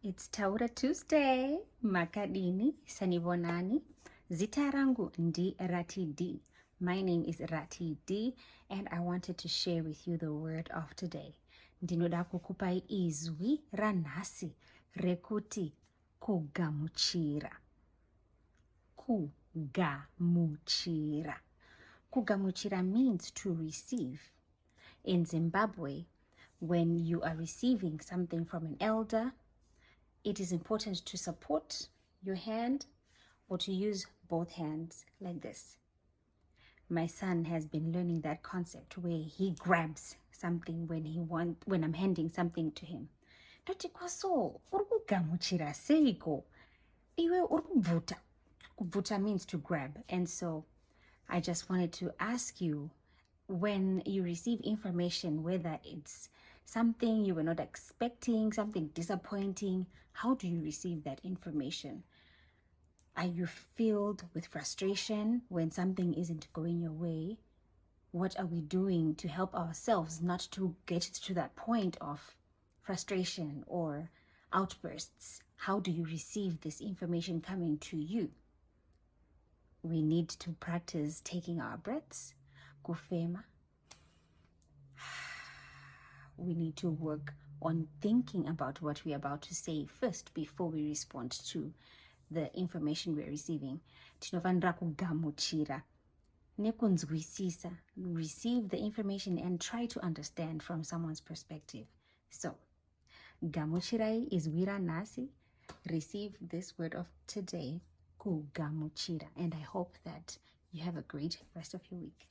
It's Taura Tuesday. Makadini, sanibonani. Zita rangu ndi Rati D. My name is Rati D, and I wanted to share with you the word of today. Ndinoda kukupa izwi ranhasi rekuti kugamuchira. Kugamuchira. Kugamuchira means to receive. In Zimbabwe, when you are receiving something from an elder, it is important to support your hand or to use both hands like this. My son has been learning that concept where he grabs something when I'm handing something to him. Ndoti kwaso uri kugamuchira seiko iwe uri kubvuta. Kubvuta means to grab, and so I just wanted to ask you, when you receive information, whether it's something you were not expecting, something disappointing, how do you receive that information? Are you filled with frustration when something isn't going your way? What are we doing to help ourselves not to get to that point of frustration or outbursts? How do you receive this information coming to you? We need to practice taking our breaths. Kufema. We need to work on thinking about what we're about to say first before we respond to the information we're receiving. Tinofanira kugamuchira nekunzwisisa. Receive the information and try to understand from someone's perspective. So, gamuchirai is wira nasi. Receive this word of today, kugamuchira, and I hope that you have a great rest of your week.